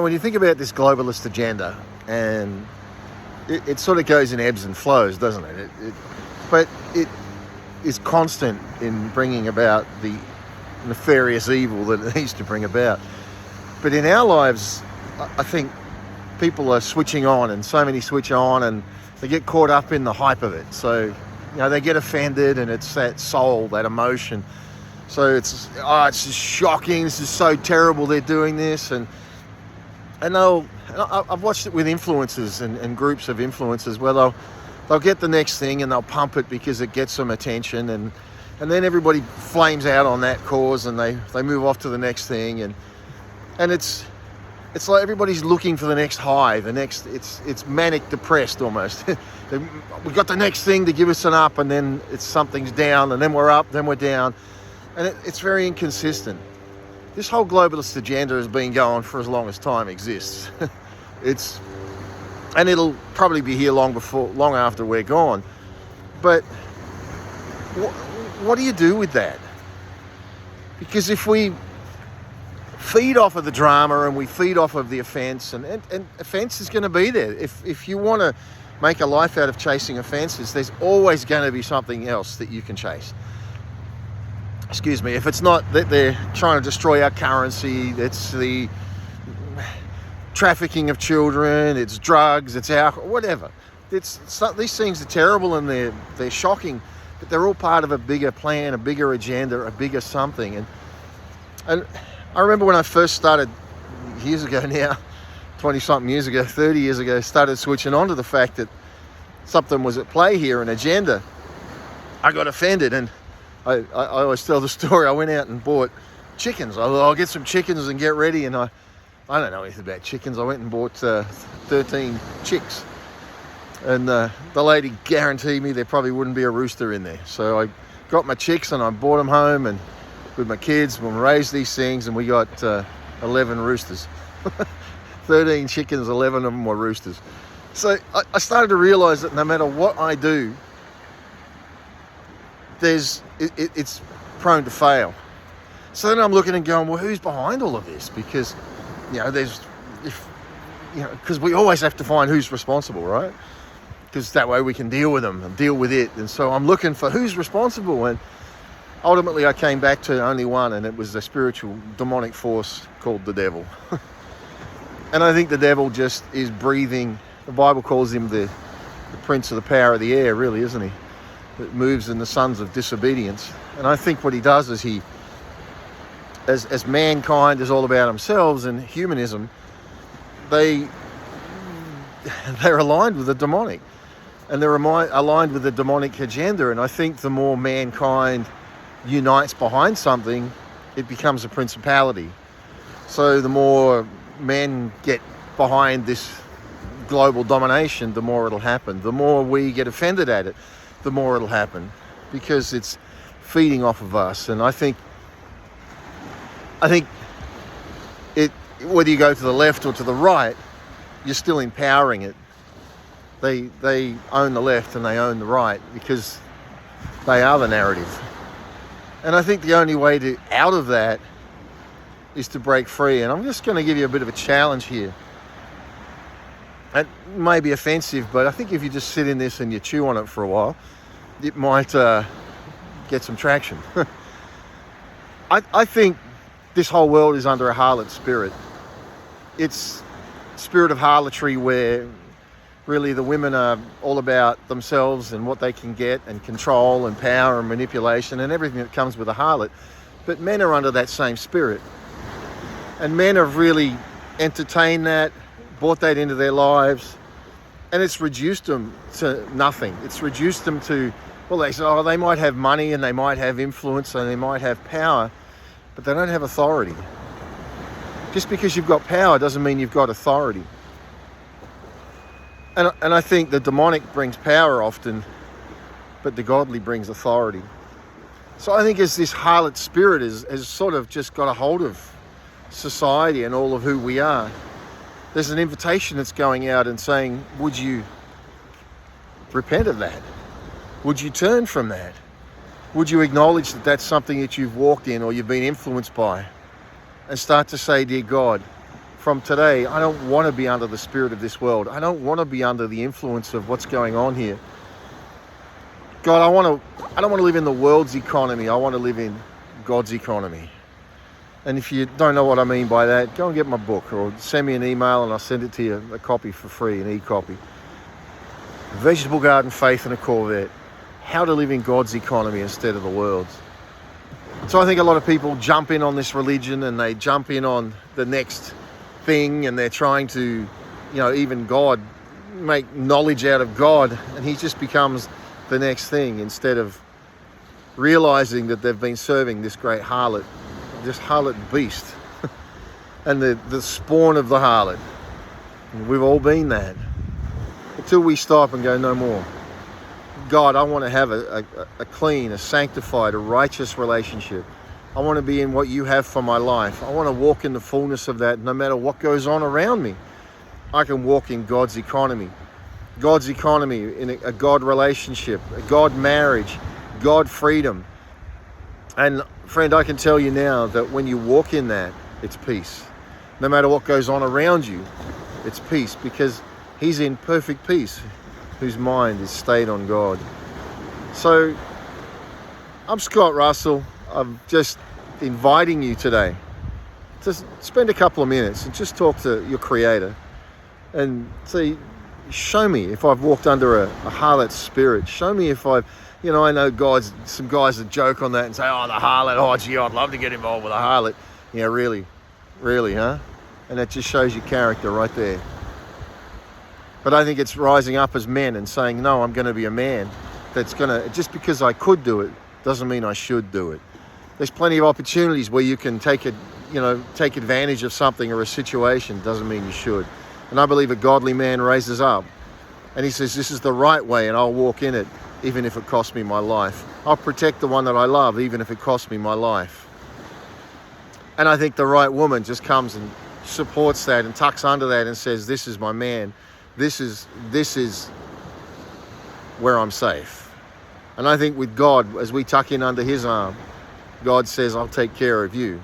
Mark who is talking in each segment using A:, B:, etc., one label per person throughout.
A: When you think about this globalist agenda, and it sort of goes in ebbs and flows, doesn't it? But it is constant in bringing about the nefarious evil that it needs to bring about. But in our lives, I think people are switching on, and so many switch on, and they get caught up in the hype of it. So, they get offended, and it's that soul, that emotion. So it's just shocking. This is so terrible. They're doing this, and I've watched it with influencers and groups of influencers where they'll get the next thing and they'll pump it because it gets some attention, and then everybody flames out on that cause, and they move off to the next thing, and it's like everybody's looking for the next high, it's manic depressed almost. We've got the next thing to give us an up, and then something's down, and then we're up, then we're down, and it's very inconsistent. This whole globalist agenda has been going for as long as time exists. And it'll probably be here long after we're gone. But what do you do with that? Because if we feed off of the drama and we feed off of the offence, and offence is going to be there. If you want to make a life out of chasing offences, there's always going to be something else that you can chase. Excuse me, if it's not that they're trying to destroy our currency, it's the trafficking of children, it's drugs, it's alcohol, whatever. These things are terrible and they're shocking, but they're all part of a bigger plan, a bigger agenda, a bigger something. And I remember when I first started years ago now, 20-something years ago, 30 years ago, started switching on to the fact that something was at play here, an agenda. I got offended, and I always tell the story. I went out and bought chickens. I'll get some chickens and get ready, and I don't know anything about chickens. I went and bought 13 chicks, and the lady guaranteed me there probably wouldn't be a rooster in there. So I got my chicks and I brought them home, and with my kids, we raised these things, and we got 11 roosters. 13 chickens, 11 of them were roosters. So I started to realise that no matter what I do, it's prone to fail. So then I'm looking and going, well, who's behind all of this? Because, because we always have to find who's responsible, right? Because that way we can deal with them and deal with it. And so I'm looking for who's responsible. And ultimately I came back to only one, and it was a spiritual demonic force called the devil. And I think the devil just is breathing. The Bible calls him the prince of the power of the air, really, isn't he? That moves in the sons of disobedience. And I think what he does is as mankind is all about themselves and humanism, they're aligned with the demonic, and they're aligned with the demonic agenda. And I think the more mankind unites behind something, it becomes a principality. So the more men get behind this global domination, the more it'll happen. The more we get offended at it, the more it'll happen, because it's feeding off of us. And I think it, whether you go to the left or to the right, you're still empowering it. They own the left and they own the right because they are the narrative. And I think the only way out of that is to break free. And I'm just going to give you a bit of a challenge here. It may be offensive, but I think if you just sit in this and you chew on it for a while, it might get some traction. I think this whole world is under a harlot spirit. It's spirit of harlotry, where really the women are all about themselves and what they can get and control and power and manipulation and everything that comes with a harlot. But men are under that same spirit. And men have really entertained that, brought that into their lives, and it's reduced them to nothing. It's reduced them to, well, they say, oh, they might have money and they might have influence and they might have power, but they don't have authority. Just because you've got power doesn't mean you've got authority. And I think the demonic brings power often, but the godly brings authority. So I think as this harlot spirit has sort of just got a hold of society and all of who we are, there's an invitation that's going out and saying, would you repent of that? Would you turn from that? Would you acknowledge that that's something that you've walked in or you've been influenced by, and start to say, dear God, from today, I don't want to be under the spirit of this world. I don't want to be under the influence of what's going on here. God, I don't want to live in the world's economy. I want to live in God's economy. And if you don't know what I mean by that, go and get my book or send me an email and I'll send it to you, a copy for free, an e-copy. Vegetable Garden Faith and a Corvette. How to live in God's economy instead of the world's. So I think a lot of people jump in on this religion and they jump in on the next thing and they're trying to, even God, make knowledge out of God, and he just becomes the next thing instead of realizing that they've been serving this great harlot, this harlot beast, and the spawn of the harlot. And we've all been that. Until we stop and go, no more. God, I want to have a clean, a sanctified, a righteous relationship. I want to be in what you have for my life. I want to walk in the fullness of that no matter what goes on around me. I can walk in God's economy. God's economy, in a God relationship, a God marriage, God freedom. And friend, I can tell you now that when you walk in that, it's peace. No matter what goes on around you, it's peace, because he's in perfect peace, whose mind is stayed on God. So, I'm Scott Russell. I'm just inviting you today to spend a couple of minutes and just talk to your Creator and say, show me if I've walked under a harlot spirit. Show me if I've, I know some guys that joke on that and say, oh, the harlot, oh, gee, I'd love to get involved with a harlot. Yeah, really, huh? And that just shows your character right there. But I think it's rising up as men and saying, no, I'm going to be a man that's going to, just because I could do it, doesn't mean I should do it. There's plenty of opportunities where you can take advantage of something or a situation, doesn't mean you should. And I believe a godly man raises up and he says, this is the right way and I'll walk in it, even if it costs me my life. I'll protect the one that I love, even if it costs me my life. And I think the right woman just comes and supports that and tucks under that and says, this is my man. This is where I'm safe. And I think with God, as we tuck in under his arm, God says, I'll take care of you.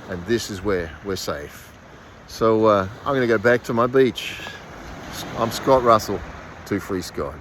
A: And this is where we're safe. So I'm going to go back to my beach. I'm Scott Russell, 2 Free Scott.